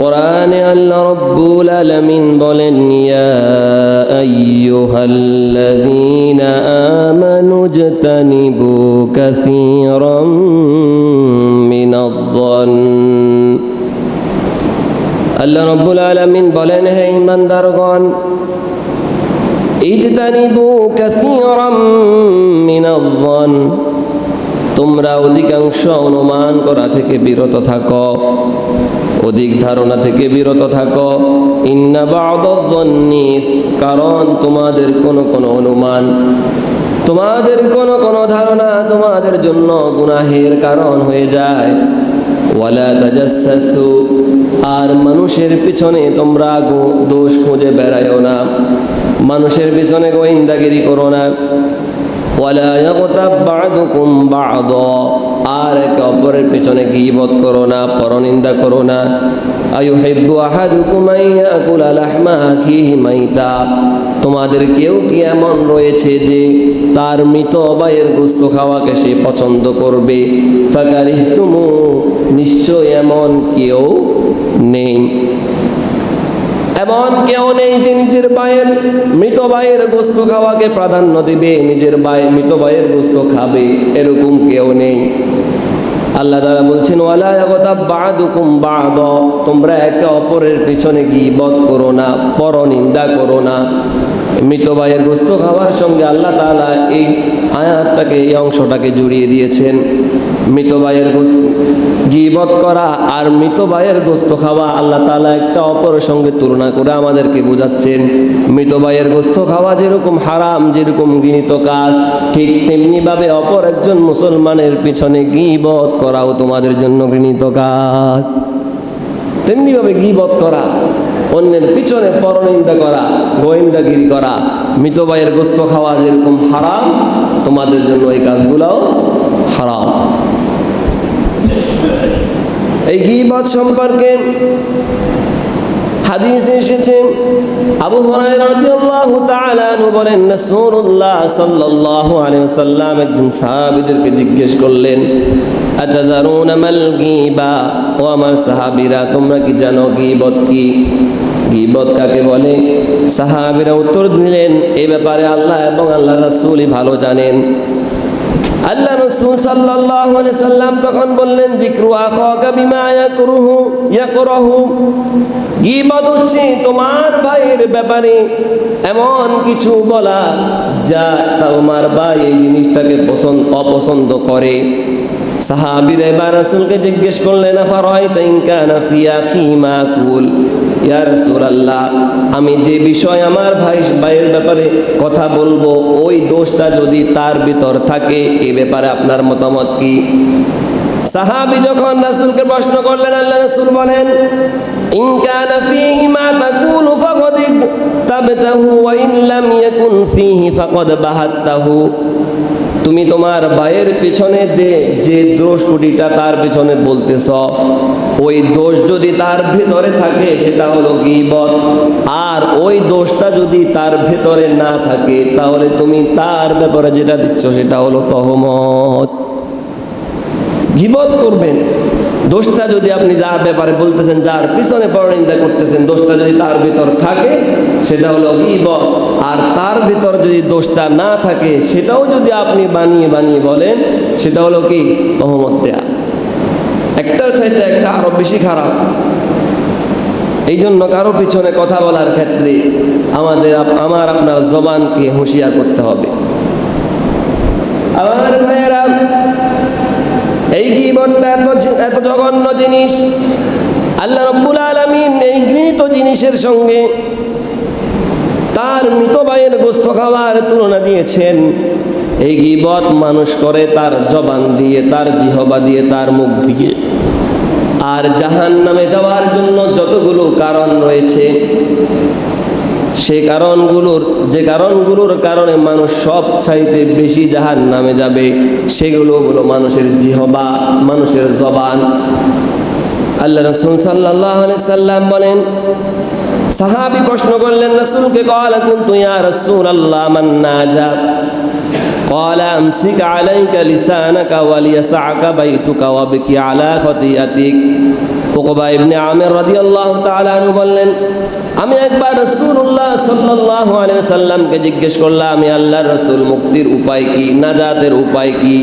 কোরআনে আল্লাহ রাব্বুল আলামিন বলেন, ইয়া আইয়ুহাল্লাযীনা আমানু ইজতানিবু কাসীরাম মিনায-যন্ন। আল্লাহ রাব্বুল আলামিন বলেন, হে ঈমানদারগণ, ইজতানিবু কাসীরাম মিনায-যন্ন, তোমরা অধিকাংশ অনুমান করা থেকে বিরত থাকো, অধিক ধারণা থেকে বিরত থাকো। ইন্না বা'দায-যন্নি, কারণ তোমাদের কোন অনুমান, তোমাদের কোন ধারণা তোমাদের জন্য গুনাহের কারণ হয়ে যায়। ওয়ালা তাজাসসু, আর মানুষের পিছনে তোমরা দোষ খুঁজে বেড়ায়ো না, মানুষের পিছনে গোয়েন্দাগিরি করো না। ওয়ালা ইয়াগতাব বা'দুকুম বা'দা, আর একে অপরের পিছনে গীবত করো না, পরনিন্দা করো না। আয়ুহিব্বু আহাদুকুম আন ইয়াকুলা লাহমা আখিহি মাইতা, তোমাদের কেউ কি এমন রয়েছে যে তার মৃত ভাইয়ের গোশত খাওয়াকে সে পছন্দ করবে? ফাকারিহতুমু, নিশ্চয় এমন কেউ নেই, এমন কেউ নেই যে নিজের মৃত ভাইয়ের গোশত খাওয়াকে প্রাধান্য দিবে, নিজের মৃত ভাইয়ের গোশত খাবে, এরকম কেউ নেই। আল্লাহ তাআলা বলছেন, ওয়ালা ইয়াগতাব বা'দুকুম বা'দা, তোমরা একে অপরের পিছনে গীবত করো না, পরনিন্দা করো না। মৃত ভাইয়ের গোশত খাওয়ার সঙ্গে আল্লাহ তাআলা এই আয়াতটাকে, এই অংশটাকে জড়িয়ে দিয়েছেন। মৃত ভাইয়ের গীবত করা আর মৃত ভাইয়ের গোশত খাওয়া আল্লাহ তাআলা একটা অপরের সঙ্গে তুলনা করে আমাদেরকে বোঝাচ্ছেন। মৃত ভাইয়ের গোশত খাওয়া যেরকম হারাম, যেরকম ঘৃণিত কাজ, ঠিক তেমনি ভাবে অপর একজন মুসলমানের পিছনে গীবত করাও তোমাদের জন্য ঘৃণিত কাজ। তেমনি ভাবে গীবত করা, অন্যের পিছনে পরনিন্দা করা, গোয়েন্দাগিরি করা, মৃত ভাইয়ের গোশত খাওয়া যেরকম হারাম, তোমাদের জন্য এই কাজগুলোও হারাম। এই গীবত সম্পর্কে হাদিসে এসেছে, আবু হুরায়রা রাদিয়াল্লাহু তাআলা আনহু বলেন, রাসূলুল্লাহ সাল্লাল্লাহু আলাইহি ওয়াসাল্লাম একদিন সাহাবীদেরকে জিজ্ঞেস করলেন, আতাযারুনা মাল গীবা, ও আমার সাহাবীরা, তোমরা কি জানো গীবত কি? গীবত কাকে বলে? সাহাবীরা উত্তর দিলেন, এই ব্যাপারে আল্লাহ এবং আল্লাহর রাসূলই ভালো জানেন। আল্লাহ রাসূল সাল্লাল্লাহু আলাইহি সাল্লাম তখন বললেন, যিকরু আখাকা বিমা ইয়াকরাহু, গীবত হচ্ছে তোমার ভাইয়ের ব্যাপারে এমন কিছু বলা যা তোমার ভাই এই জিনিসটাকে অপছন্দ করে। সাহাবীরা এবার রাসূলকে জিজ্ঞেস করলেন, আফারাইতা ইন কানা ফি আখি মা কুল, ইয়া রাসূলুল্লাহ, আমি যে বিষয় আমার ভাইয়ের ব্যাপারে কথা বলবো, ওই দোষটা যদি তার ভিতর থাকে, এই ব্যাপারে আপনার মতামত কি? সাহাবী যখন রাসূলকে প্রশ্ন করলেন, আল্লাহ রাসূল বলেন, ইন কানা ফীহি মা তাকুলু ফাকাদ তাবতাহু ওয়া ইন লাম ইয়াকুন ফীহি ফাকাদ বাহাত্তাহু, তুমি তোমার ভাইয়ের পিছনে যে দোষ কুটিটা তার পিছনে বলতেছ, ওই দোষ যদি তার ভিতরে থাকে সেটা হলো গীবত, আর ওই দোষটা যদি তার ভিতরে না থাকে তাহলে তুমি তার ব্যাপারে যেটা দিচ্ছ সেটা হলো তহমত। গীবত করবেন, দোষটা যদি আপনি যার ব্যাপারে বলতেছেন, যার পিছনে পরনিন্দা করতেছেন, দোষটা যদি তার ভিতর থাকে সেটা হলো গীবত, আর তার ভিতর যদি দোষটা না থাকে সেটাও যদি আপনি বানিয়ে বলেন, সেটা হলো কি? তহমত দেয়া। একটার চাইতে একটা আরো বেশি খারাপ। এই জন্য কারো পিছনে কথা বলার ক্ষেত্রে আমার আপনার জবানকে হুঁশিয়ার করতে হবে। আমার ভাইয়েরা, এই গীবতটা এত জঘন্য জিনিস। আল্লাহ রাব্বুল আলামিন এই ঘৃণিত জিনিসের সঙ্গে তার মৃত ভাইয়ের গোশত খাওয়ার তুলনা দিয়েছেন। এই গীবত মানুষ করে তার জবান দিয়ে, তার জিহবা দিয়ে, তার মুখ দিয়ে। আর জাহান্নামে যাওয়ার জন্য যতগুলো কারণ রয়েছে, যে কারণগুলোর কারণে মানুষ সব চাইতে বেশি জাহান্নামে যাবে, সেগুলো হলো মানুষের জিহবা, মানুষের জবান। আল্লাহ রাসূল সাল্লাল্লাহু আলাইহি সাল্লাম বলেন, সাহাবী প্রশ্ন করলেন রাসূলকে, ক্বালা কুনতু ইয়া রাসূলাল্লাহ মান নাজা, ক্বালা আমসিক আলাইকা লিসানাকা ওয়া লিয়াসআকা বাইতুকা ওয়াবকি আলা খতিয়াতিক। উকবা ইবনে আমির রাদিয়াল্লাহু তাআলা আনহু বললেন, আমি একবার রাসূলুল্লাহ সাল্লাল্লাহু আলাইহি সাল্লামকে জিজ্ঞেস করলাম, আমি আল্লাহর রাসূল, মুক্তির উপায় কি, নাজাতের উপায় কি,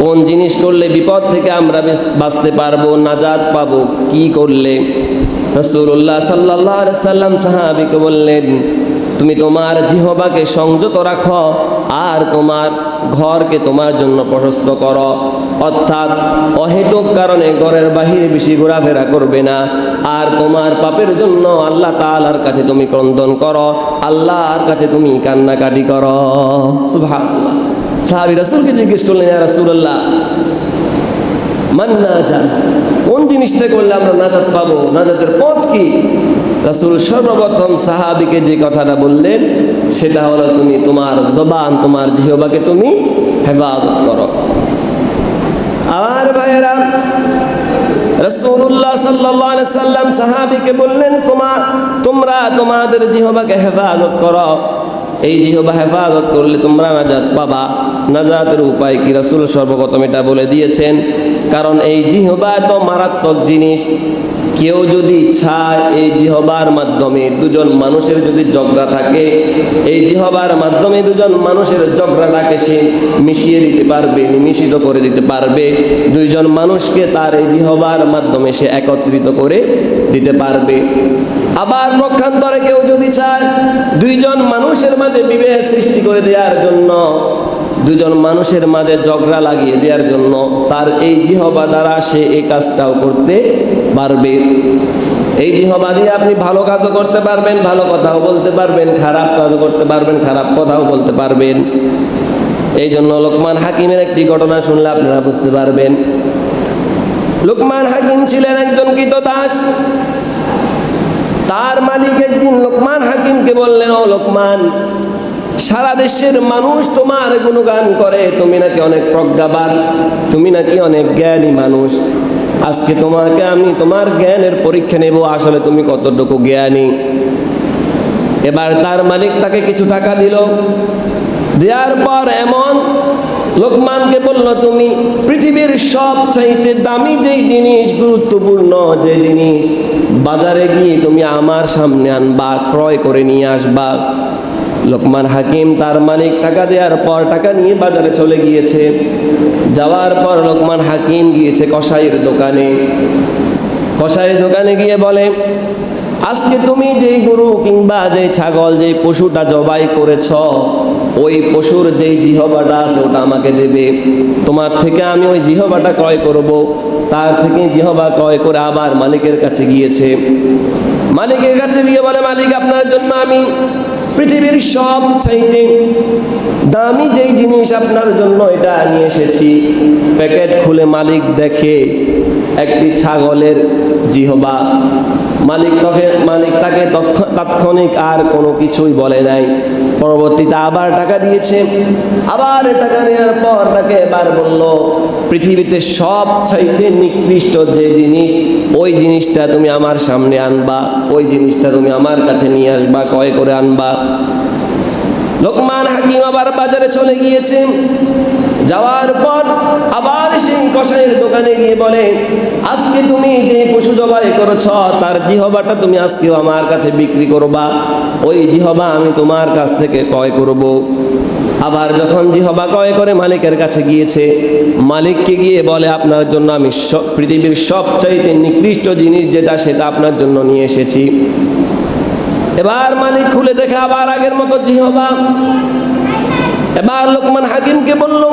কোন জিনিস করলে বিপদ থেকে আমরা বাঁচতে পারবো, নাজাত পাবো, কি করলে? রাসূলুল্লাহ সাল্লাল্লাহু আলাইহি সাল্লাম সাহাবীকে বললেন, তুমি তোমার জিহ্বাকে সংযত রাখো আর তোমার ঘরকে তোমার জন্য প্রশস্ত করো, অর্থাৎ অহেতুক কারণে ঘরের বাহিরে বেশি ঘোরাফেরা করবে না। আর তোমার পাপের জন্য আল্লাহ তাআলার কাছে তুমি ক্রন্দন করো, আল্লাহর কাছে তুমি কান্নাকাটি করো। সুবহানাল্লাহ। সাহাবী রাসূলকে জিজ্ঞেস করলেন, ইয়া রাসূলুল্লাহ, মান নাজাত, কোন জিনিসটা করলে আমরা নাজাত পাবো, নাজাতের পথ কি? রাসূল সর্বপ্রথম সাহাবীকে যে কথাটা বললেন সেটা হলো, তুমি তোমার জবান, তোমার জিহ্বাকে তুমি হেফাজত করো। আর ভাইয়েরা, রাসূলুল্লাহ সাল্লাল্লাহু আলাইহি সাল্লাম সাহাবীকে বললেন, তোমরা তোমাদের জিহ্বাকে হেফাজত করো, এই জিহ্বা হেফাজত করলে তোমরা নাজাত পাবা। নাজাতের উপায় কি? রাসূল সর্বপ্রথম এটা বলে দিয়েছেন, কারণ এই জিহ্বা তো মারাত্মক জিনিস। কেউ যদি চায় এই জিহ্বার মাধ্যমে দুজন মানুষের যদি ঝগড়া থাকে, এই জিহ্বার মাধ্যমে দুজন মানুষের ঝগড়াটাকে সে মিশিয়ে দিতে পারবে, নিমিষিত করে দিতে পারবে। দুইজন মানুষকে তার এই জিহ্বার মাধ্যমে সে একত্রিত করে দিতে পারবে। আবার পক্ষান্তরে কেউ যদি চায় দুইজন মানুষের মাঝে বিভেদ সৃষ্টি করে দেওয়ার জন্য, দুজন মানুষের মাঝে ঝগড়া লাগিয়ে দেওয়ার জন্য, তার এই জিহ্বা দ্বারা সে এই কাজটাও করতে পারবে। এই জিহ্বা দিয়ে আপনি ভালো কাজও করতে পারবেন, ভালো কথাও বলতে পারবেন, খারাপ কাজও করতে পারবেন, খারাপ কথাও বলতে পারবেন। এই জন্য লোকমান হাকিমের একটি ঘটনা শুনলে আপনারা বুঝতে পারবেন। লোকমান হাকিম ছিলেন একজন কৃতদাস। তার মালিক একদিন লোকমান হাকিমকে বললেন, ও লোকমান, সারা দেশের মানুষ তোমার গুণগান করে, তুমি নাকি অনেক প্রজ্ঞাবান, তুমি নাকি অনেক জ্ঞানী মানুষ। আজকে তোমাকে আমি তোমার জ্ঞানের পরীক্ষা নেব, আসলে তুমি কতটুকু জ্ঞানী। এবার তার মালিক তাকে কিছু টাকা দিল। দেওয়ার পর এমন লোকমানকে বলল, তুমি পৃথিবীর সবচাইতে দামি যেই জিনিস, গুরুত্বপূর্ণ যে জিনিস, বাজারে গিয়ে তুমি আমার সামনে আনবা, ক্রয় করে নিয়ে আসবা। লোকমান হাকিম তার মালিক টাকা দেওয়ার পর টাকা নিয়ে বাজারে চলে গিয়েছে। যাওয়ার পর লোকমান হাকিম গিয়েছে কসাইয়ের দোকানে। কসাইয়ের দোকানে গিয়ে বলে, আজকে তুমি যেই গরু কিংবা যেই ছাগল, যেই পশুটা জবাই করেছ, ওই পশুর যেই জিহ্বাটা আছে ওটা আমাকে দেবে। তোমার থেকে আমি ওই জিহ্বাটা ক্রয় করব। তার থেকে জিহ্বা ক্রয় করে আবার মালিকের কাছে গিয়েছে। মালিকের কাছে গিয়ে বলে, মালিক, আপনার জন্য আমি পৃথিবীর সব চাইতে দামি যেই জিনিস আপনার জন্য এটা নিয়ে এসেছি। প্যাকেট খুলে মালিক দেখে একটি ছাগলের জিহ্বা। মালিক তাকে তাৎক্ষণিক আর কোনো কিছুই বলে নাই। পরবর্তীতে আবার টাকা দিয়েছে। আবার টাকা নেওয়ার পর তাকে এবার বলল, পৃথিবীতে সব চাইতে নিকৃষ্ট যে জিনিস, ওই জিনিসটা তুমি আমার সামনে আনবা, ওই জিনিসটা তুমি আমার কাছে নিয়ে আসবা, ক্রয় করে আনবা। লোকমান হাকিম আবার বাজারে চলে গিয়েছে। যাওয়ার পর আবার সেই কসাইয়ের দোকানে গিয়ে বলে, আজকে তুমি যে পশু জবাই করেছ তার জিহ্বাটা তুমি আজকেও আমার কাছে বিক্রি করবা, ওই জিহ্বা আমি তোমার কাছ থেকে ক্রয় করব। আবার যখন জিহ্বা ক্রয় করে মালিকের কাছে গিয়েছে, মালিককে গিয়ে বলে, আপনার জন্য আমি পৃথিবীর সবচাইতে নিকৃষ্ট জিনিস যেটা, সেটা আপনার জন্য নিয়ে এসেছি। এবার মালিক খুলে দেখে আবার আগের মতো জিহ্বা। এবার লোকমান হাকিমকে বলল,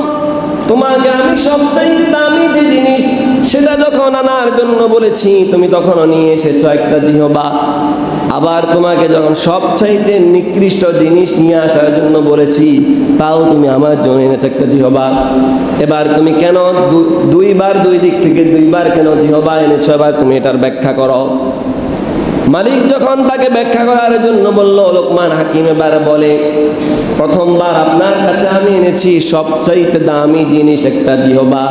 তোমাকে আমি সবচাইতে দামি যে জিনিস সেটা যখন আনার জন্য বলেছি, তুমি তখনও নিয়ে এসেছো একটা জিহ্বা। আবার তোমাকে যখন সবচাইতে নিকৃষ্ট জিনিস নিয়ে আসার জন্য বলেছি, তাও তুমি আমার জন্য এনেছো একটা জিহ্বা। এবার তুমি কেন দুই দিক থেকে দুইবার কেন জিহ্বা এনেছো, এবার তুমি এটার ব্যাখ্যা করো। মালিক যখন তাকে ব্যাখ্যা করার জন্য বলল, লোকমান হাকিম এবারে বলে, প্রথমবার আপনার কাছে আমি এনেছি সবচাইতে দামি জিনিস একটা জিহবা,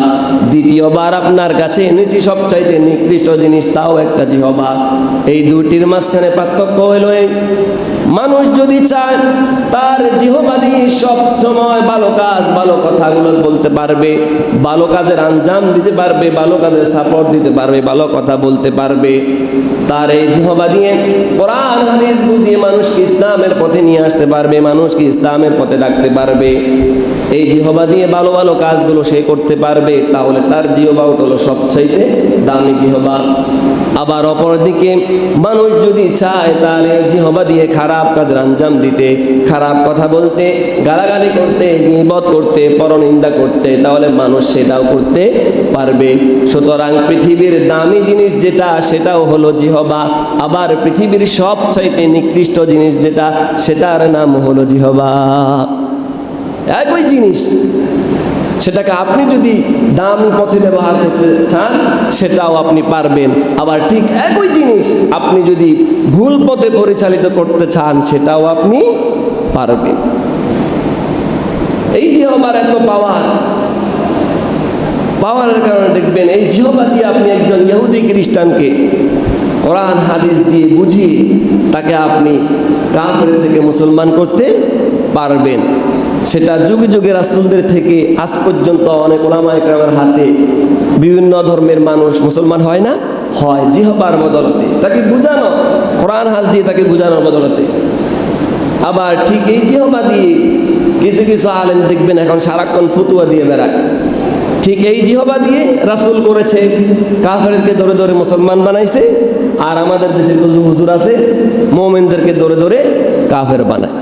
দ্বিতীয়বার আপনার কাছে এনেছি সবচাইতে নিকৃষ্ট জিনিস, তাও একটা জিহবা। এই দুটির মাঝখানে পার্থক্য হলো এই, মানুষ যদি চায় তার জিহবা দিয়ে সব সময় ভালো কাজ ভালো কথাগুলো বলতে পারবে, ভালো কাজের আঞ্জাম দিতে পারবে, ভালো কাজের সাপোর্ট দিতে পারবে, ভালো কথা বলতে পারবে, তার এই জিহবা দিয়ে কোরআন হাদিস বুঝিয়ে মানুষকে ইসলামের পথে নিয়ে আসতে পারবে, মানুষকে ইসলামের পথে ডাকতে পারবে। এই জিহবা দিয়ে ভালো ভালো কাজগুলো সে করতে পারবে, তাহলে তার জিহবা হলো সবচাইতে দামি জিহবা। আবার অপরদিকে মানুষ যদি চায় তার এই জিহবা দিয়ে খারাপ কাজের আঞ্জাম দিতে, খারাপ কথা বলতে, গালাগালি করতে, গীবত করতে, পরনিন্দা করতে, তাহলে মানুষ সেটাও করতে পারবে। সুতরাং পৃথিবীর দামি জিনিস যেটা সেটাও হলো জিহবা, আবার পৃথিবীর সবচাইতে নিকৃষ্ট জিনিস যেটা সেটার নাম হলো জিহবা। একই জিনিস, সেটাকে আপনি যদি দামি পথে ব্যবহার করতে চান সেটাও আপনি পারবেন, আবার ঠিক একই জিনিস আপনি যদি ভুল পথে পরিচালিত করতে চান সেটাও আপনি পারবেন। এই জিহবার এত পাওয়ারের কারণে দেখবেন এই জিহবা দিয়ে আপনি একজন ইহুদি খ্রিস্টানকে কোরআন হাদিস দিয়ে বুঝিয়ে তাকে আপনি কাফের থেকে মুসলমান করতে পারবেন। সেটা যুগে যুগে রাসূলদের থেকে আজ পর্যন্ত অনেক উলামায়ে কেরামের হাতে বিভিন্ন ধর্মের মানুষ মুসলমান হয় না? হয়, জিহবার বদলতে, তাকে বুঝানো, কোরআন হাদিস দিয়ে তাকে বুঝানোর বদলতে। আবার ঠিক এই জিহবা দিয়ে কিছু কিছু আলেম দেখবেন এখন সারাক্ষণ ফতুয়া দিয়ে বেড়ায়। ঠিক এই জিহবা দিয়ে রাসূল করেছে, কাফেরদেরকে ধরে ধরে মুসলমান বানাইছে, আর আমাদের দেশে কিছু হুজুর আছে মুমিনদেরকে ধরে ধরে কাফের বানায়।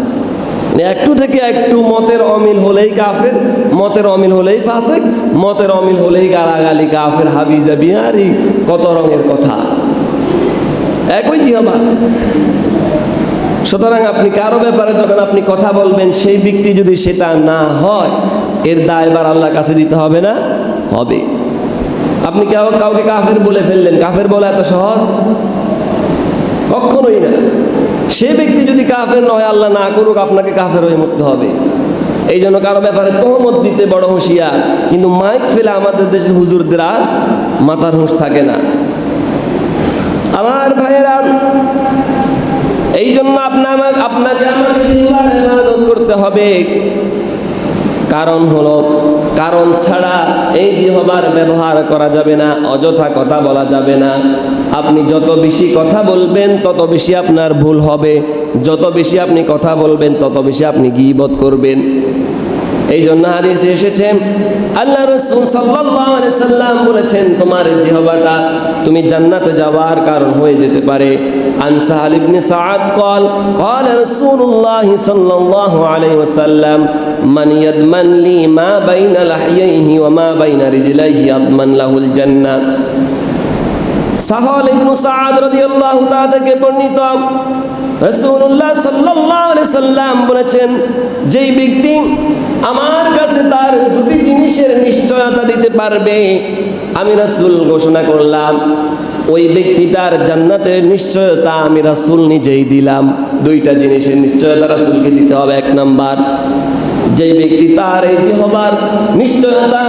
একটু থেকে একটু মতের অমিল হলেই কাফের, মতের অমিল হলেই ফাসেক, মতের অমিল হলেই গালাগালি, কাফের, হাবিজাবি, আর কত রঙের কথা, একই জিহবা। সুতরাং আপনি কারো ব্যাপারে যখন আপনি কথা বলবেন সেই ব্যক্তি যদি সেটা না হয়, এর দায়ভার আল্লাহর কাছে দিতে হবে না? হবে। আপনি কাউকে কাফের বলে ফেললেন, কাফের বলা এত সহজ? কখনোই না। সে ব্যক্তি যদি কাফের নয়, আল্লাহ না করুক, আপনাকে কাফের হয়ে মরতে হবে। এই জন্য কারো ব্যাপারে তহমত দিতে বড় হুঁশিয়ার, কিন্তু মাইক ফেলে আমাদের দেশের হুজুরদের আর মাথার হুঁশ থাকে না। আমার ভাইয়েরা, এই জন্য আপনাকে আমাকে জিহ্বার হেফাজত করতে হবে। কারণ ছাড়া এই জিহ্বার ব্যবহার করা যাবে না, অযথা কথা বলা যাবে না। আপনি যত বেশি কথা বলবেন তত বেশি আপনার ভুল হবে, যত বেশি আপনি কথা বলবেন তত বেশি আপনি গীবত করবেন। এই জন্য হাদিসে এসেছে, আল্লাহ রাসূল সাল্লাল্লাহু আলাইহি সাল্লাম বলেছেন, তোমার জিহ্বাটা তুমি জান্নাতে যাওয়ার কারণ হয়ে যেতে পারে। আন সাহাল ইবনে সাআদ قال قال رسول الله صلى الله عليه وسلم من يضمن لي ما بين لحييه وما بين رجليه اضمن له الجنه। সাহাল ইবনে সাআদ রাদিয়াল্লাহু তাআলা থেকে বর্ণিত, রাসূলুল্লাহ সাল্লাল্লাহু আলাইহি সাল্লাম বলেছেন, যেই ব্যক্তি আমার কাছে তার দুটি জিনিসের নিশ্চয়তা দিতে পারবে, আমি রাসূল ঘোষণা করলাম ওই ব্যক্তিটার জান্নাতের নিশ্চয়তা আমি রাসূল নিজেই দিলাম। দুইটা জিনিসের নিশ্চয়তা রাসূলকে দিতে হবে। এক নাম্বার, যেই ব্যক্তি তার এই জিহ্বার নিশ্চয়তা,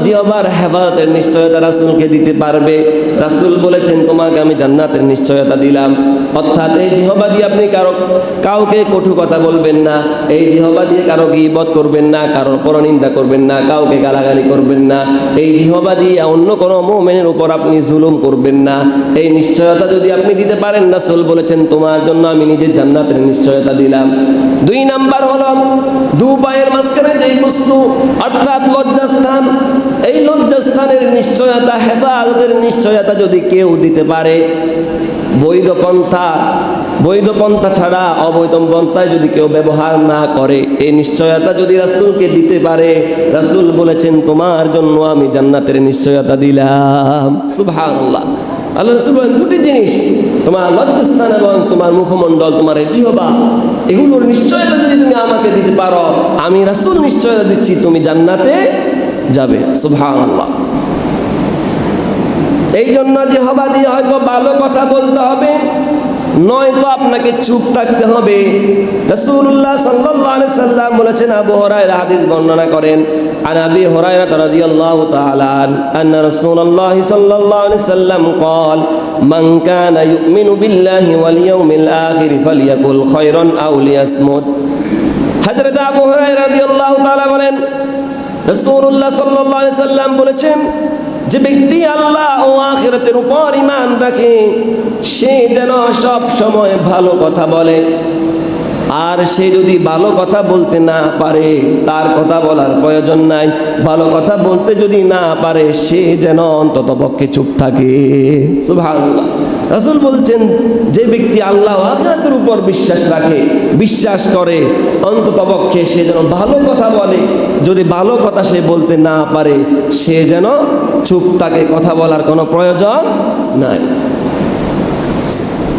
জিহ্বার হেফাজতের নিশ্চয়তা রাসূলকে দিতে পারবে, রাসূল বলেছেন তোমাকে আমি জান্নাতের নিশ্চয়তা দিলাম। অর্থাৎ এই জিহ্বা দিয়ে আপনি কাউকে কটু কথা বলবেন না, এই জিহ্বা দিয়ে কারো গীবত করবেন না, কারোর পরনিন্দা করবেন না, কাউকে গালাগালি করবেন না, এই জিহ্বা দিয়ে অন্য কোনো মুমিনের উপর আপনি জুলুম করবেন না। এই নিশ্চয়তা যদি আপনি দিতে পারেন, রাসূল বলেছেন তোমার জন্য আমি নিজে জান্নাতের নিশ্চয়তা দিলাম। দুই নাম্বার হলো, দু পায়ের মাঝখানে যেই বস্তু অর্থাৎ লজ্জাস্থান, এই লজ্জাস্থানের নিশ্চয়তা, হেফাজতের নিশ্চয়তা যদি কেউ দিতে পারে, বৈধ পন্থা ছাড়া অবৈধ পন্থায় যদি কেউ ব্যবহার না করে, এই নিশ্চয়তা যদি রাসূলকে দিতে পারে, রাসূল বলেছেন তোমার জন্য আমি জান্নাতের নিশ্চয়তা দিলাম। সুবহানাল্লাহ। আল্লাহ রাসূল বলেন দুটি জিনিস, তোমার লজ্জাস্থান এবং তোমার মুখমণ্ডল, তোমার জিহ্বা, এগুলোর নিশ্চয়তা যদি তুমি আমাকে দিতে পারো, আমি রাসূল নিশ্চয়তা দিচ্ছি তুমি জান্নাতে যাবে। সুবহানাল্লাহ। এই জন্য জিহ্বা দিয়ে হয়তো ভালো কথা বলতে হবে, নয়তো আপনাকে চুপ থাকতে হবে। রাসূলুল্লাহ সাল্লাল্লাহু আলাইহি সাল্লাম বলেছেন, আবু হুরায়রা হাদিস বর্ণনা করেন, আন আবি হুরায়রা রাদিয়াল্লাহু তাআলা আন্না রাসূলুল্লাহ সাল্লাল্লাহু আলাইহি সাল্লাম قال من كان يؤمن بالله واليوم الآخر فليقل خيرا أو ليصمت। হযরত আবু হুরায়রা রাদিয়াল্লাহু তাআলা বলেন, রাসূলুল্লাহ সাল্লাল্লাহু আলাইহি সাল্লাম বলেছেন, যে ব্যক্তি আল্লাহ ও আখিরাতের উপর ঈমান রাখে সে যেন সব সময় ভালো কথা বলে, আর সে যদি ভালো কথা বলতে না পারে তার কথা বলার প্রয়োজন নাই। ভালো কথা বলতে যদি না পারে সে যেন অন্ততপক্ষে চুপ থাকে। সুবহানাল্লাহ। রাসূল বলছেন, যে ব্যক্তি আল্লাহ ও আখিরাতের উপর বিশ্বাস রাখে, বিশ্বাস করে, অন্ততপক্ষে সে যেন ভালো কথা বলে। যদি ভালো কথা সে বলতে না পারে সে যেন চুপ থাকে, কথা বলার কোনো প্রয়োজন নাই।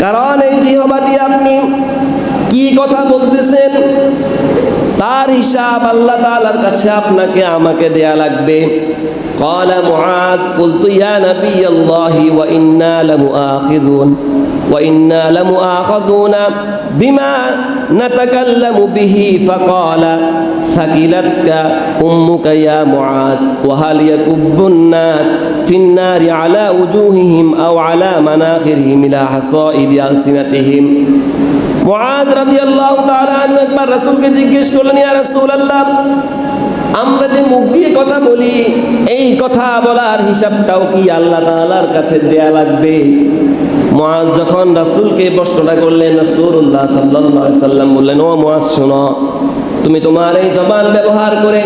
কারণ এই জিহ্বা দিয়ে আপনি কি কথা বলতেছেন তার হিসাব আল্লাহ তাআলার কাছে আপনাকে আমাকে দেয়া লাগবে। قال معاذ قلت يا نبي الله وإنا لمؤاخذون بما نتكلم به فقال ثقلتك أمك يا معاذ وهل يكب الناس في النار على وجوههم أو على مناخرهم إلى حصائد ألسنتهم। মুআজ রাদিয়াল্লাহু তাআলা আনহু একবার রাসূলকে জিজ্ঞেস করলেন, ইয়া রাসূলুল্লাহ, আমরা যে মুখ দিয়ে কথা বলি এই কথা বলার হিসাবটাও কি আল্লাহ তাআলার কাছে দেয়া লাগবে? মুআজ যখন রাসূলকে প্রশ্নটা করলেন, রাসূলুল্লাহ সাল্লাল্লাহু আলাইহি সাল্লাম বললেন, ও মুআজ শোনো, তুমি তোমার এই জবান ব্যবহার করে,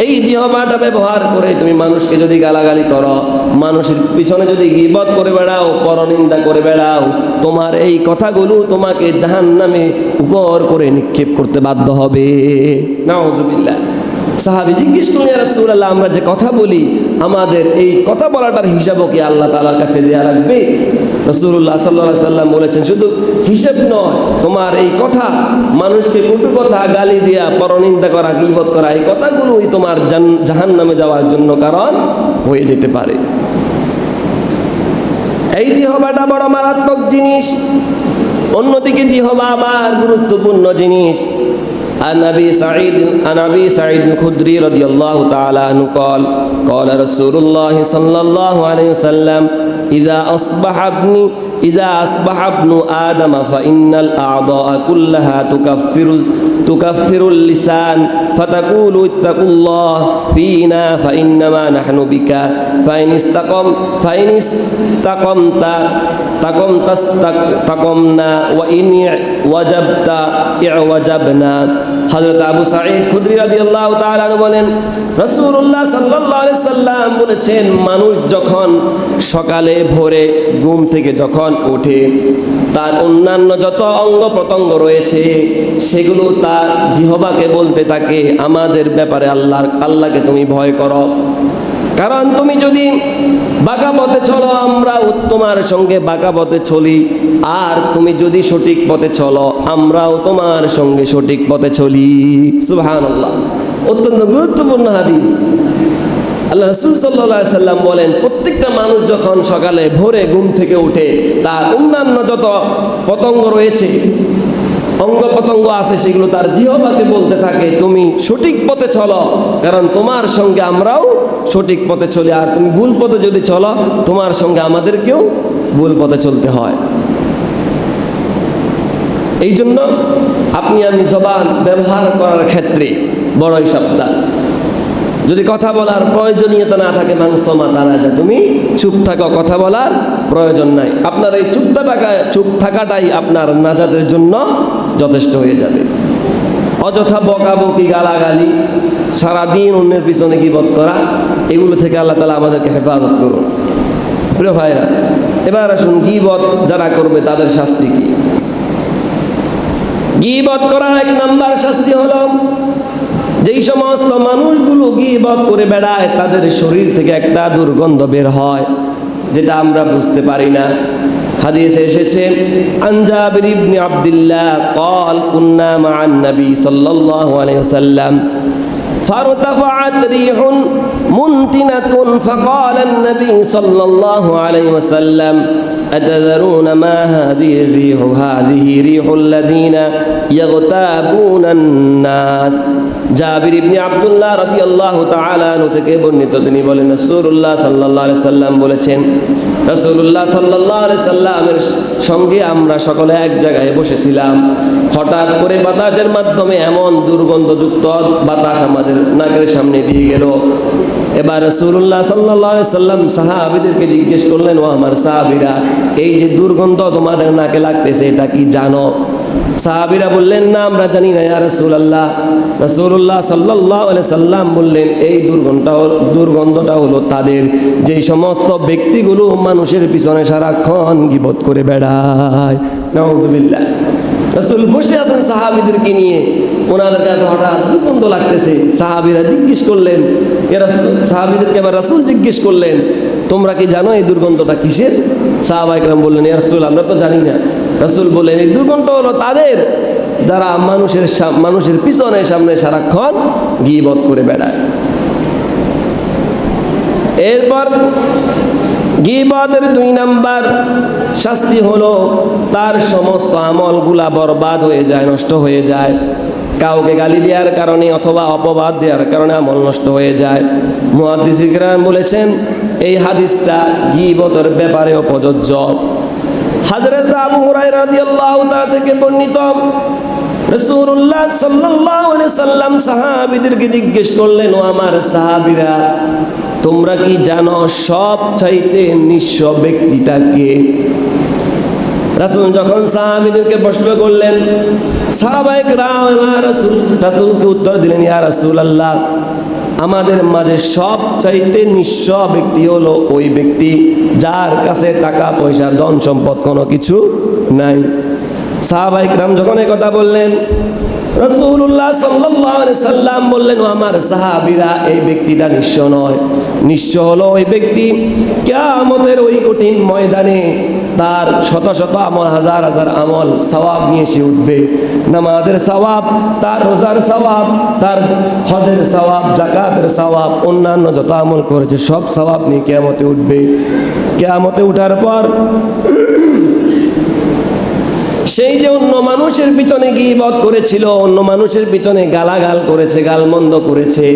এই জিহ্বাটা ব্যবহার করে তুমি মানুষকে যদি গালাগালি করো, মানুষের পিছনে যদি গীবত করে বেড়াও, পরনিন্দা করে বেড়াও, তোমার এই কথাগুলো তোমাকে জাহান্নামে উপর করে নিক্ষেপ করতে বাধ্য হবে। নাউযুবিল্লাহ। সাহাবী জিজ্ঞেস করলেন, ইয়া রাসূলুল্লাহ, আমরা যে কথা বলি আমাদের এই কথা বলাটার হিসাবও কি আল্লাহ তাআলার কাছে দেয়া লাগবে? রাসূলুল্লাহ সাল্লাল্লাহু আলাইহি সাল্লাম বলেছেন, শুধু হিসাব নয়, তোমার এই কথা, মানুষকে কটু কথা, গালি দেয়া, পরনিন্দা করা, গীবত করা, এই কথাগুলোই তোমার জাহান্নামে যাওয়ার জন্য কারণ হয়ে যেতে পারে। এই জিহ্বাটা বড় মারাত্মক জিনিস, অন্যদিকে জিহ্বা আবার গুরুত্বপূর্ণ জিনিস। عن أبي سعيد الخدري رضي الله تعالى عنه قال قال رسول الله صلى الله عليه وسلم إذا أصبح ابن آدم فإن الأعضاء كلها تكفر اللسان فتقول اتقوا الله فينا فإنما نحن بك فإن استقمت استقمنا وإن وجبت اعوجبنا। হযরত আবু সাঈদ খুদরি রাদিয়াল্লাহু তাআলা আনহু বলেন, রাসূলুল্লাহ সাল্লাল্লাহু আলাইহি সাল্লাম বলেছেন, মানুষ যখন সকালে ভোরে ঘুম থেকে যখন ওঠে তার অন্যান্য যত অঙ্গ প্রত্যঙ্গ রয়েছে সেগুলো তার জিহ্বাকে বলতে থাকে, আমাদের ব্যাপারে আল্লাহকে তুমি ভয় করো। কারণ তুমি যদি বাঁকা পথে চলো আমরাও তোমার সঙ্গে বাঁকা পথে চলি, আর তুমি যদি সঠিক পথে চলো আমরাও তোমার সঙ্গে সঠিক পথে চলি। সুবহানাল্লাহ। অত্যন্ত গুরুত্বপূর্ণ হাদিস। আল্লাহ রাসূল সাল্লাল্লাহু আলাইহি সাল্লাম বলেন, প্রত্যেকটা মানুষ যখন সকালে ভোরে ঘুম থেকে উঠে তার অন্যান্য যত পতঙ্গ রয়েছে, অঙ্গ প্রত্যঙ্গ আছে, সেগুলো তার জিহ্বাকে বলতে থাকে তুমি সঠিক পথে চলো, কারণ তোমার সঙ্গে আমরাও সঠিক পথে চলি, আর তুমি ভুল পথে যদি চলো তোমার সঙ্গে আমাদেরকেও ভুল পথে চলতে হয়। এই জন্য আপনি আমি জবান ব্যবহার করার ক্ষেত্রে বড়ই সাবধান। যদি কথা বলার প্রয়োজনীয়তা না থাকে, মাংস মাথা না যায়, তুমি চুপ থাকো, কথা বলার প্রয়োজন নাই। আপনার এই চুপ থাকাটাই আপনার নাজাতের জন্য যথেষ্ট হয়ে যাবে। অযথা বকাবকি, গালাগালি, সারাদিন অন্যের পিছনে গীবত করা, এগুলো থেকে আল্লাহ তাআলা আমাদেরকে হেফাজত করুন। প্রিয় ভাইরা, এবার আসুন গীবত যারা করবে তাদের শাস্তি কি। গীবত করার এক নাম্বার শাস্তি হলো, যেই সমস্ত মানুষগুলো গীবত করে বেড়ায় তাদের শরীর থেকে একটা দুর্গন্ধ বের হয়, যেটা আমরা বুঝতে পারি না। হাদিসে এসেছে, আন জাবির ইবনে আব্দুল্লাহ قال كنا مع النبي صلى الله عليه وسلم فارتفعت ريح منتنة فقال النبي صلى الله عليه وسلم أتذرون ما هذه الريح هذه ريح الذين يغتابون الناس জাবির ইবনে আব্দুল্লাহ রাদিয়াল্লাহু তাআলা আনহু থেকে বর্ণিত তিনি বলেন রাসূলুল্লাহ সাল্লাল্লাহু আলাইহি সাল্লাম বলেছেন রাসূলুল্লাহ সাল্লাল্লাহু আলাইহি সাল্লামের সঙ্গে আমরা সকলে এক জায়গায় বসেছিলাম হঠাৎ করে বাতাসের মাধ্যমে এমন দুর্গন্ধযুক্ত বাতাস আমাদের নাকের সামনে দিয়ে গেল এবার রাসূলুল্লাহ সাল্লাল্লাহু আলাইহি সাল্লাম সাহাবীদেরকে জিজ্ঞেস করলেন ও আমার সাহাবীরা এই যে দুর্গন্ধ তোমাদের নাকে লাগতেছে এটা কি জানো সাহাবীরা বললেন না আমরা জানি না ইয়া রাসূলুল্লাহ রাসূলুল্লাহ সাল্লাল্লাহু আলাইহি সাল্লাম বললেন এই দুর্গন্ধটা হলো তাদের যে সমস্ত ব্যক্তিগুলো মানুষের পিছনে সারাক্ষণ গীবত করে বেড়ায় নাউযুবিল্লাহ রাসূল বসে আছেন সাহাবীদেরকে নিয়ে ওনাদের কাছে হঠাৎ দুর্গন্ধ লাগতেছে সাহাবীরা জিজ্ঞেস করলেন ইয়া রাসূল সাহাবীদেরকে আবার রাসূল জিজ্ঞেস করলেন তোমরা কি জানো এই দুর্গন্ধটা কিসের সাহাবায়ে কেরাম বললেন ইয়া রাসূল আমরা তো জানি না রাসূল বললেন এই দুর্গন্ধ হলো তাদের যারা মানুষের পিছনে সামনে সারাক্ষণ গীবত করে বেড়ায় এরপর গীবতের 2 নাম্বার শাস্তি হলো তার সমস্ত আমলগুলা বরবাদ হয়ে যায় নষ্ট হয়ে যায় কাউকে গালি দেওয়ার কারণে অথবা অপবাদ দেওয়ার কারণে আমল নষ্ট হয়ে যায় মুহাদ্দিসিন কিরাম বলেছেন এই হাদিসটা গীবতের ব্যাপারেও প্রযোজ্য হযরত আবু হুরায়রা রাদিয়াল্লাহু তাআলা থেকে বর্ণিত রাসূলুল্লাহ সাল্লাল্লাহু আলাইহি সাল্লাম সাহাবীদেরকে জিজ্ঞেস করলেন ও আমার সাহাবীরা তোমরা কি জানো সবচাইতে নিঃস্ব ব্যক্তিটাকে রাসূল যখন সাহাবীদেরকে প্রশ্ন করলেন সাহাবায়ে কেরাম রাসূলকে উত্তর দিলেন ইয়া রাসূলুল্লাহ আমাদের মাঝে সবচাইতে নিঃস্ব ব্যক্তি হলো ওই ব্যক্তি যার কাছে টাকা পয়সা ধন সম্পদ কোনো কিছু নাই সাহাবায়ে কেরাম যখন এই কথা বললেন রাসূলুল্লাহ সাল্লাল্লাহু আলাইহি সাল্লাম বললেন ও আমার সাহাবীরা এই ব্যক্তিটা নিঃস্ব নয় নিঃস্ব হলো ওই ব্যক্তি কিয়ামতের ওই কঠিন ময়দানে তার শত শত আমল হাজার হাজার আমল সওয়াব নিয়ে সে উঠবে নামাজের সওয়াব তার রোজার সওয়াব তার হজের সওয়াব যাকাতের সওয়াব অন্যান্য যত আমল করেছে সব সওয়াব নিয়ে কিয়ামতে উঠবে কিয়ামতে ওঠার পর সেই যে অন্য মানুষের পিছনে গীবত করেছিল অন্য মানুষের পিছনে গালাগাল করেছে গালমন্দ করেছে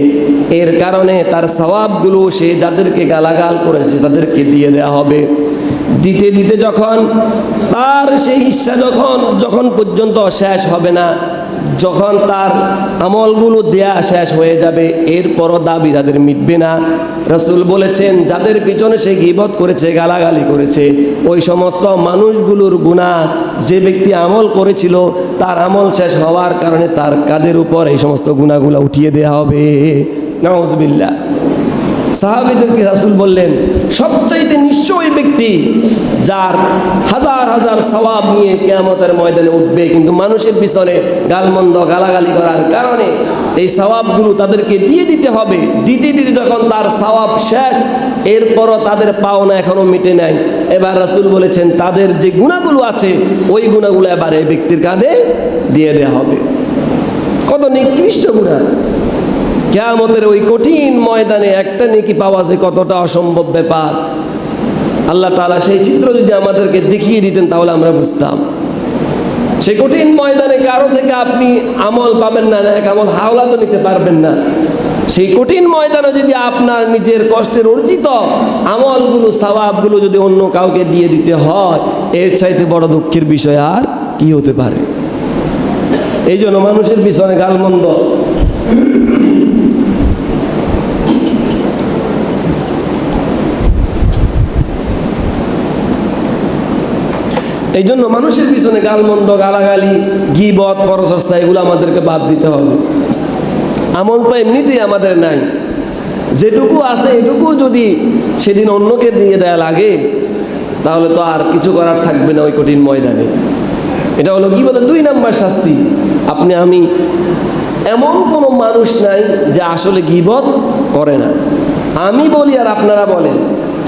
এর কারণে তার সওয়াবগুলো সে যাদেরকে গালাগাল করেছে তাদেরকে দিয়ে দেওয়া হবে দিতে দিতে যখন তার সেই হিস্সা যখন পর্যন্ত শেষ হবে না যখন তার আমলগুলো দেয়া শেষ হয়ে যাবে এরপরও দাবি তাদের মিটবে না রাসূল বলেছেন যাদের পিছনে সে গীবত করেছে গালাগালি করেছে ওই সমস্ত মানুষগুলোর গুনাহ যে ব্যক্তি আমল করেছিল তার আমল শেষ হওয়ার কারণে তার কাঁধের উপর এই সমস্ত গুনাহগুলো উঠিয়ে দেওয়া হবে নাউযুবিল্লাহ সাহাবীদেরকে রাসূল বললেন সবচাইতে নিঃস্ব ওই ব্যক্তি যার হাজার হাজার সওয়াব নিয়ে কিয়ামতের ময়দানে উঠবে কিন্তু মানুষের পিছনে গালমন্দ গালাগালি করার কারণে এই সওয়াবগুলো তাদেরকে দিয়ে দিতে হবে দিতে দিতে যখন তার সওয়াব শেষ এরপরও তাদের পাওনা এখনো মিটে নাই এবার রাসূল বলেছেন তাদের যে গুনাহগুলো আছে ওই গুনাহগুলো এবার এই ব্যক্তির কাঁধে দিয়ে দেওয়া হবে কত নিকৃষ্ট গুনাহ কিয়ামতের ওই কঠিন ময়দানে একটা নেকি পাওয়া যে কতটা অসম্ভব ব্যাপার আল্লাহ তাআলা সেই চিত্র যদি আমাদেরকে দেখিয়ে দিতেন তাহলে আমরা বুঝতাম সেই কঠিন ময়দানে কারো থেকে আপনি আমল পাবেন না এক আমল হাওলা তো নিতে পারবেন না সেই কঠিন ময়দানে যদি আপনার নিজের কষ্টের অর্জিত আমলগুলো সওয়াবগুলো যদি অন্য কাউকে দিয়ে দিতে হয় এর চাইতে বড় দুঃখের বিষয় আর কি হতে পারে এই জন্য মানুষের পিছনে গালমন্দ এই জন্য মানুষের পিছনে গালমন্দ গালাগালি গীবত পরচর্চা এগুলো আমাদেরকে বাদ দিতে হবে আমল তো এমনিতেই আমাদের নাই যেটুকু আছে এটুকু যদি সেদিন অন্যকে দিয়ে দেয়া লাগে তাহলে তো আর কিছু করার থাকবে না ওই কঠিন ময়দানে এটা হলো গীবতের 2 নাম্বার শাস্তি আপনি আমি এমন কোনো মানুষ নাই যে আসলে গীবত করে না আমি বলি আর আপনারা বলেন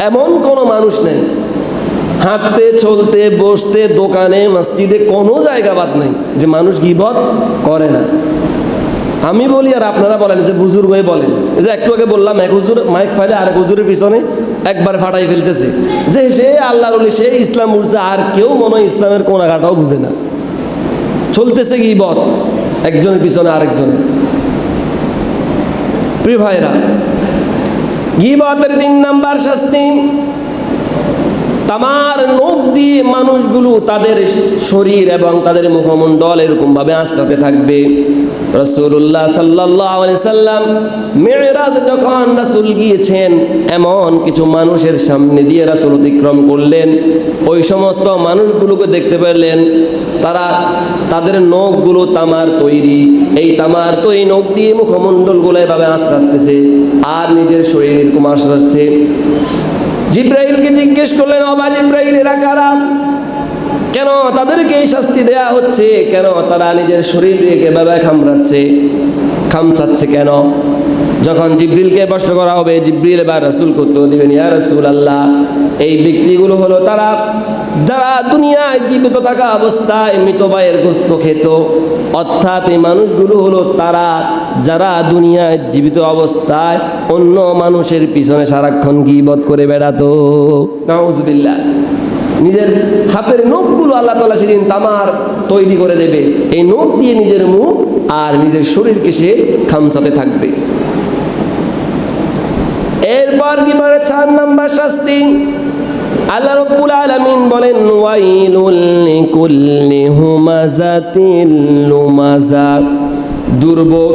এমন কোনো মানুষ নেই হাঁটতে চলতে বসতে দোকানে মসজিদে কোনো জায়গা বাদ নাই যে মানুষ গীবত করে না আমি বলি আর আপনারা বলেন যে বুজুর্গ হয়ে বলেন। এই যে একটু আগে বললাম এক হুজুর মাইক ফাইলে আরেক হুজুরের পিছনে একবার ফাটাই ফেলতেছে যে সে আল্লাহর ওলি, সে ইসলাম বুঝছে, আর কেউ মনে হয় ইসলামের কোনাকাটাও বুঝে না। চলতেছে গীবত একজনের পিছনে আরেকজনের। প্রিয় ভাইরা, গীবতের 3 নাম্বার শাস্তি, তামার নখ দিয়ে মানুষগুলো তাদের শরীর এবং তাদের মুখমণ্ডল এরকম ভাবে আঁচড়াতে থাকবে। রাসূলুল্লাহ সাল্লাল্লাহু আলাইহি সাল্লাম মিরাজে যখন রাসূল গিয়েছেন, এমন কিছু মানুষের সামনে দিয়ে রাসূল অতিক্রম করলেন। ওই সমস্ত মানুষগুলোকে দেখতে পেলেন, তারা তাদের নখগুলো তামার তৈরি, এই তামার তৈরি নখ দিয়ে মুখমণ্ডলগুলো এভাবে আঁচড়াতেছে আর নিজের শরীর এরকম আঁচড়াচ্ছে। জিব্রাইলকে জিজ্ঞেস করলেন, ও জিব্রাইল, এরা কারা? কেন তাদেরকে এই শাস্তি দেয়া হচ্ছে? কেন তারা নিজের শরীরকে এভাবে খামচাচ্ছে কেন? যখন জিব্রিলকে প্রশ্ন করা হবে, জিব্রিল এবার রাসূলকে উত্তর দিবেন, ইয়া রাসূলুল্লাহ, এই ব্যক্তিগুলো হলো তারা যারা দুনিয়ায় জীবিত থাকা অবস্থায় মৃত ভাইয়ের গোশত খেত। অর্থাৎ এই মানুষগুলো হলো তারা যারা দুনিয়ায় জীবিত অবস্থায় অন্য মানুষের পিছনে সারাক্ষণ গীবত করে বেড়াতো। নাউযুবিল্লাহ। নিজের হাতের নখগুলো আল্লাহ তাআলা সেদিন তামার তৈরি করে দেবে, এই নখ দিয়ে নিজের মুখ আর নিজের শরীরকে সে খামচাতে থাকবে। এরপর কি বলে 4 নাম্বার শাস্তি, আল্লাহ রাব্বুল আলামিন বলেন, ওয়াইলুল লিকুল্লি হুমাযাতিল লুমাযা। দুর্ভোগ,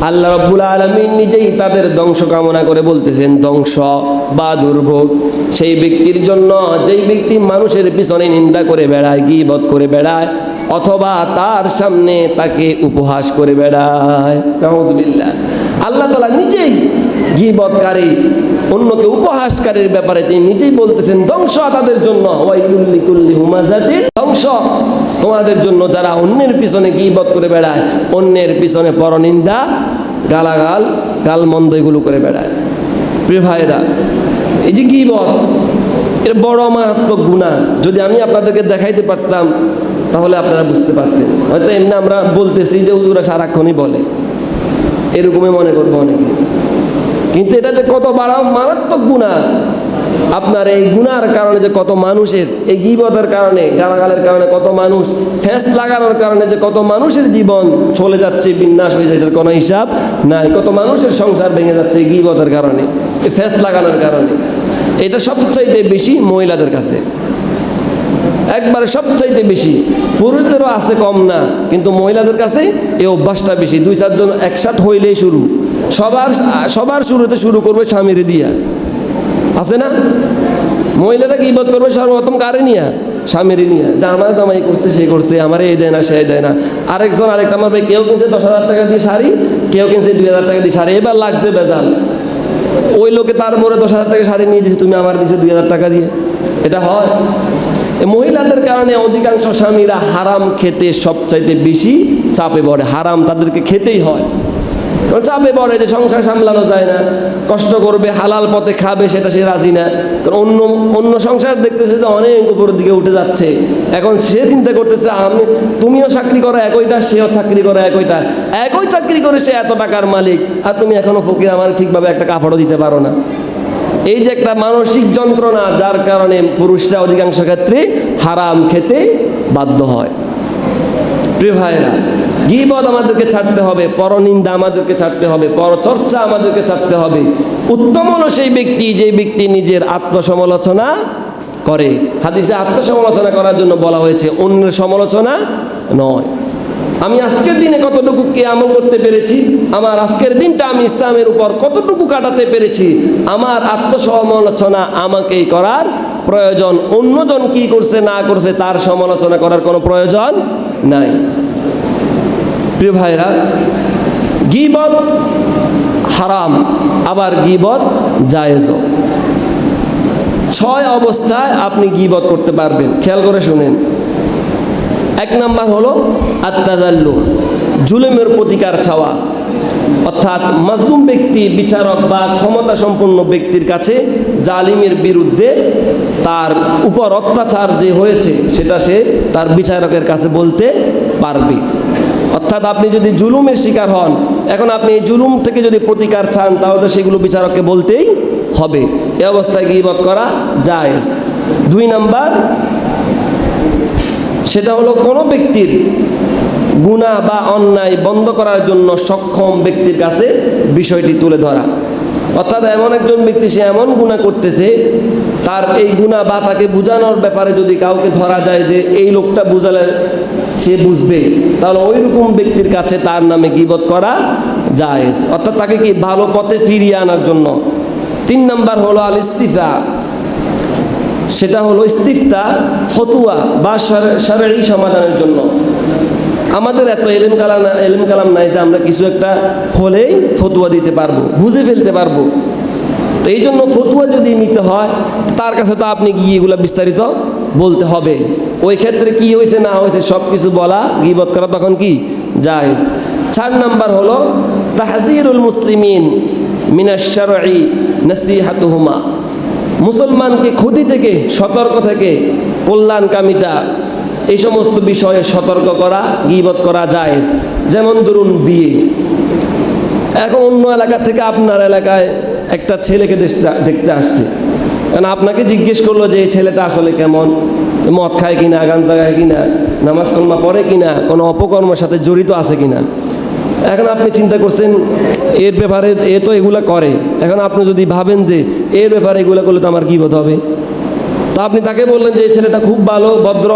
আল্লাহ রাব্বুল আলামিন নিজেই তাদের ধ্বংস কামনা করে বলতেছেন, ধ্বংস বা দুর্ভোগ সেই ব্যক্তির জন্য যেই ব্যক্তি মানুষের পিছনে নিন্দা করে বেড়ায়, গীবত করে বেড়ায়, অথবা তার সামনে তাকে উপহাস করে বেড়ায়। নাউযুবিল্লাহ। আল্লাহ তাআলা নিজেই গীবতকারী, অন্যকে উপহাসকারীর ব্যাপারে তিনি নিজেই বলতেছেন, ধ্বংস তাদের জন্য, ওয়াইলুল লিকুল্লি হুমাযাতিন, ধ্বংস তোমাদের জন্য যারা অন্যের পিছনে গীবত করে বেড়ায়, অন্যের পিছনে পরনিন্দা, গালাগাল, গালমন্দ এগুলো করে বেড়ায়। প্রিয় ভাইরা, এই যে গীবত, এর বড় মারাত্মক গুনাহ। যদি আমি আপনাদেরকে দেখাইতে পারতাম তাহলে আপনারা বুঝতে পারতেন। হয়তো এমনি আমরা বলতেছি যে হুজুরা সারাক্ষণই বলে, এরকমই মনে করবো অনেকে, কিন্তু এটা যে কত বড় মারাত্মক গুনাহ। আপনার এই গুনার কারণে যে কত মানুষের, এই গীবতের কারণে, গালাগালের কারণে কত মানুষ, ফেস লাগানোর কারণে যে কত মানুষের জীবন চলে যাচ্ছে, বিনাশ হয়ে যায়, এটার কোনো হিসাব নাই। কত মানুষের সংসার ভেঙে যাচ্ছে এই গীবতের কারণে, এই ফেস লাগানোর কারণে। এটা সবচাইতে বেশি মহিলাদের কাছে, একবারে সবচাইতে বেশি। পুরুষদেরও আছে, কম না, কিন্তু মহিলাদের কাছে এই অভ্যাসটা বেশি। 2-4 জন একসাথে হইলেই শুরু, সবার শুরুতে শুরু করবে স্বামীর দিয়া, আছে না? মহিলারা গীবত করবে সর্বপ্রথম কারে নিয়া? স্বামীর নিয়া, যে আমার জামাই করছে, সে করছে, আমার এই দেয় না, সে দেয় না। আরেকজন আরেকটা মারবে, কেউ কিনছে 10,000 টাকা দিয়ে শাড়ি, কেউ কিনছে 2,000 টাকা দিয়ে শাড়ি, এবার লাগছে বেজাল। ওই লোকে তারপরে 10,000 টাকা শাড়ি নিয়ে দিচ্ছে, তুমি আমার দিচ্ছে 2,000 টাকা দিয়ে। এটা হয়? মহিলাদের কারণে অধিকাংশ স্বামীরা হারাম খেতে সবচাইতে বেশি চাপে পড়ে। হারাম তাদেরকে খেতেই হয়, কারণ চাপে পড়ে যে সংসার সামলানো যায় না, কষ্ট করবে, হালাল পথে খাবে, সেটা সে রাজি না। কারণ অন্য সংসার দেখতেছে যে অনেক উপরের দিকে উঠে যাচ্ছে, এখন সে চিন্তা করতেছে তুমিও চাকরি করো একইটা, সেও চাকরি করো একইটা, একই চাকরি করে সে এত টাকার মালিক, আর তুমি এখনো ফকির, আমার ঠিকভাবে একটা কাপড়ও দিতে পারো না। এই যে একটা মানসিক যন্ত্রণা, যার কারণে পুরুষরা অধিকাংশ ক্ষেত্রে হারাম খেতে বাধ্য হয়। প্রিয় ভাইরা, গীবত আমাদেরকে ছাড়তে হবে, পরনিন্দা আমাদেরকে ছাড়তে হবে, পরচর্চা আমাদেরকে ছাড়তে হবে। উত্তম হলো সেই ব্যক্তি যে ব্যক্তি নিজের আত্মসমালোচনা করে। হাদিসে আত্মসমালোচনা করার জন্য বলা হয়েছে, অন্যের সমালোচনা নয়। আমি আজকের দিনে কতটুকু কি আমল করতে পেরেছি, আমার আজকের দিনটা আমি ইসলামের উপর কতটুকু কাটাতে পেরেছি, আমার আত্মসমালোচনা আমাকেই করার প্রয়োজন। অন্যজন কি করছে না করছে তার সমালোচনা করার কোনো প্রয়োজন নাই। প্রিয় ভাইরা, গীবত হারাম, আবার গীবত জায়েজও। 6 অবস্থায় আপনি গীবত করতে পারবেন, খেয়াল করে শুনেন। 1 নাম্বার হলো আত-তাযাল্লুম, জুলুমের প্রতিকার চাওয়া। অর্থাৎ মাজলুম ব্যক্তি, বিচারক বা ক্ষমতা সম্পন্ন ব্যক্তির কাছে জালিমের বিরুদ্ধে তার উপর অত্যাচার যে হয়েছে সেটা সে তার বিচারকের কাছে বলতে পারবে। অর্থাৎ আপনি যদি জুলুমের শিকার হন, এখন আপনি এই জুলুম থেকে যদি প্রতিকার চান, তাহলে সেগুলো বিচারককে বলতেই হবে। এই অবস্থায় গীবত করা জায়েজ। 2 নাম্বার, সেটা হলো কোনো ব্যক্তির গুনাহ বা অন্যায় বন্ধ করার জন্য সক্ষম ব্যক্তির কাছে বিষয়টি তুলে ধরা। অর্থাৎ এমন একজন ব্যক্তি, সে এমন গুনাহ করতেছে, তার এই গুনাহ বা তাকে বোঝানোর ব্যাপারে যদি কাউকে ধরা যায় যে এই লোকটা বুঝালে সে বুঝবে, তাহলে ওই রকম ব্যক্তির কাছে তার নামে গীবত করা জায়েজ। অর্থাৎ তাকে কি ভালো পথে ফিরিয়ে আনার জন্য। 3 নাম্বার হলো আল ইস্তিফা। সেটা হলো ইস্তিফতা, ফতুয়া বা শারঈ সমাধানের জন্য। আমাদের এত এলেম কালাম নাই যে আমরা কিছু একটা হলেই ফতুয়া দিতে পারবো, বুঝে ফেলতে পারবো। তো এই জন্য ফতুয়া যদি নিতে হয়, তার কাছে তো আপনি গিয়ে এগুলো বিস্তারিত বলতে হবে। ওই ক্ষেত্রে কি হয়েছে না হয়েছে সব কিছু বলা, গীবত করা তখন কি জায়েজ। 4 নাম্বার হলো তাহযীরুল মুসলিমিন মিনাশ শারঈ নাসিহাতুহুমা। মুসলমানকে ক্ষতি থেকে, সতর্ক থেকে, কল্যাণকামিতা, এই সমস্ত বিষয়ে সতর্ক করা, গীবত করা জায়েজ। যেমন ধরুন বিয়ে, এখন অন্য এলাকা থেকে আপনার এলাকায় একটা ছেলেকে দেখতে আসছে, কারণ আপনাকে জিজ্ঞেস করলো যে এই ছেলেটা আসলে কেমন, মদ খায় কিনা, গাঁজা খায় কিনা, নামাজ কালমা পড়ে কিনা, কোনো অপকর্মের সাথে জড়িত আছে কিনা। এখন আপনি চিন্তা করছেন এর ব্যাপারে, এ তো এগুলা করে, এখন আপনি যদি ভাবেন যে এর ব্যাপারে এগুলো করলে তো আমার গীবত হবে, তো আপনি তাকে বললেন যে এই ছেলেটা খুব ভালো, ভদ্র,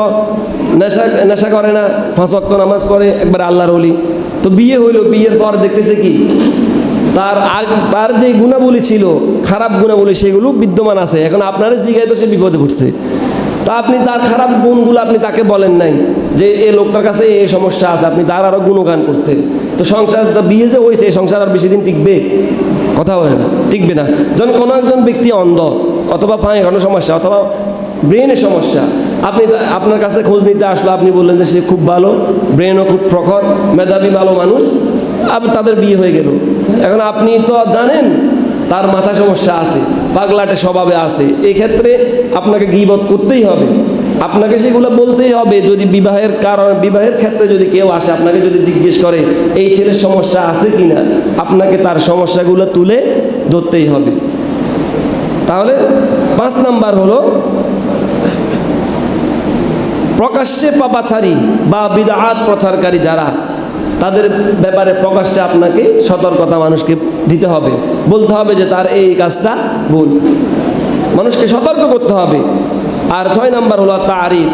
নেশা করে না, 5 ওয়াক্ত নামাজ পড়ে, একবার আল্লাহর ওলি। তো বিয়ে হইলো, বিয়ের পর দেখতেছে কি তার যে গুণাবলী ছিল, খারাপ গুণাবলী, সেগুলো বিদ্যমান আছে। এখন আপনার জিগায় তো সে বিপদে পড়ছে, তা আপনি তার খারাপ গুণগুলো আপনি তাকে বলেন নাই যে এই লোকটার কাছে এই সমস্যা আছে, আপনি তার আরও গুণগান করছেন। তো সংসার, বিয়ে যে হয়েছে, এই সংসার আর বেশি দিন টিকবে? কথা বলে না, টিকবে না। যখন কোনো একজন ব্যক্তি অন্ধ, অথবা পায়ে কোনো সমস্যা, অথবা ব্রেনের সমস্যা, আপনি আপনার কাছে খোঁজ নিতে আসলো, আপনি বললেন যে সে খুব ভালো, ব্রেনও খুব প্রখর, মেধাবী, ভালো মানুষ, তাদের বিয়ে হয়ে গেল। এখন আপনি তো জানেন তার মাথা সমস্যা আছে, পাগলাটে স্বভাবে আছে, এই ক্ষেত্রে আপনাকে গীবত করতেই হবে, আপনাকে সেগুলো বলতেই হবে। যদি বিবাহের ক্ষেত্রে যদি কেউ আসে, আপনাকে যদি জিজ্ঞেস করে এই ছেলের সমস্যা আছে কিনা, আপনাকে তার সমস্যাগুলো তুলে ধরতেই হবে। তাহলে 5 নাম্বার হলো প্রকাশ্যে পাপাচারী বা বিদআত প্রচারকারী যারা, তাদের ব্যাপারে প্রকাশ্যে আপনাকে সতর্কতা মানুষকে দিতে হবে, বলতে হবে যে তার এই কাজটা ভুল, মানুষকে সতর্ক করতে হবে। আর 6 নাম্বার হলো তারিফ,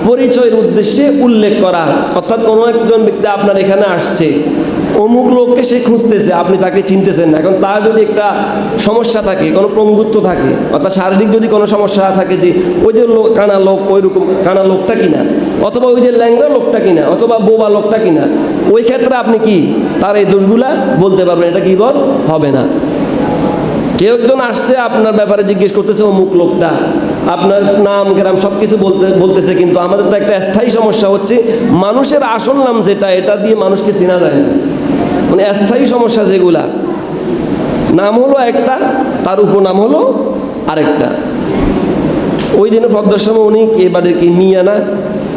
পরিচয়ের উদ্দেশ্যে উল্লেখ করা। অর্থাৎ কোনো একজন ব্যক্তি আপনার এখানে আসছে, অমুক লোককে সে খুঁজতেছে, আপনি তাকে চিনতেছেন না। এখন তার যদি একটা সমস্যা থাকে, কোনো পঙ্গুত্ব থাকে, অর্থাৎ শারীরিক যদি কোনো সমস্যা থাকে, যে ওই যে কানা লোক, ওই রকম কানা লোকটা কিনা, অথবা ওই যে ল্যাংড়া লোকটা কিনা, অথবা বোবা লোকটা কিনা, ওই ক্ষেত্রে আপনি কি তার এই দোষগুলা বলতে পারবেন, এটা গীবত হবে না। কেউ একজন আসছে আপনার ব্যাপারে জিজ্ঞেস করতেছে, অমুক লোকটা, আপনার নাম গ্রাম সব কিছু বলতেছে, কিন্তু আমাদের তো একটা স্থায়ী সমস্যা হচ্ছে, মানুষের আসল নাম যেটা, এটা দিয়ে মানুষকে চেনা যায় না। মানে স্থায়ী সমস্যা যেগুলা, নাম হলো একটা, তার উপনাম হলো আরেকটা। ওই দিনে ফজরের সময় উনি এবারে কি মিয়া না,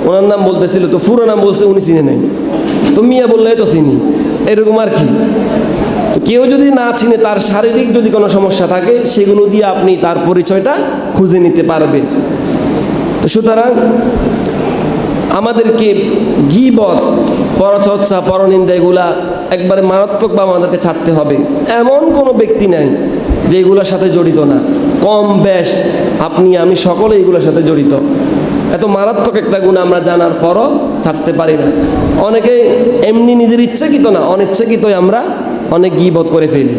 ওনার নাম বলতেছিল, তো পুরো নাম বলছে, উনি চিনে নেই, তো মিয়া বললে তো চিনি, এরকম আর কি। তো কেউ যদি না চিনে, তার শারীরিক যদি কোনো সমস্যা থাকে, সেগুলো দিয়ে আপনি তার পরিচয়টা খুঁজে নিতে পারবেন। তো সুতরাং আমাদেরকে গীবত, পরচর্চা, পরনিন্দা, এগুলা একবারে মারাত্মকভাবে আমাদেরকে ছাড়তে হবে। এমন কোনো ব্যক্তি নাই যে এগুলোর সাথে জড়িত না, কম বেশ আপনি আমি সকলে এগুলোর সাথে জড়িত। এত মারাত্মক একটা গুণ আমরা জানার পরও ছাড়তে পারি না। অনেকে এমনি নিজের ইচ্ছাকৃত না, অনিচ্ছাকৃতই আমরা অনেক গীবত করে ফেলি।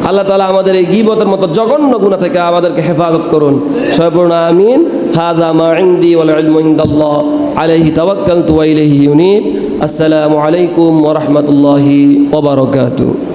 আল্লাহ তাআলা আমাদের এই গীবতের মতো জঘন্য গুনাহ থেকে আমাদেরকে হেফাজত করুন। সর্বনা আমিন। হাযা মা ইনদি ওয়াল ইলমু ইনদাল্লাহ আলাইহি তাওয়াক্কালতু ওয়া ইলাইহি উনীব। আসসালামু আলাইকুম ওয়া রাহমাতুল্লাহি ওয়া বারাকাতুহু।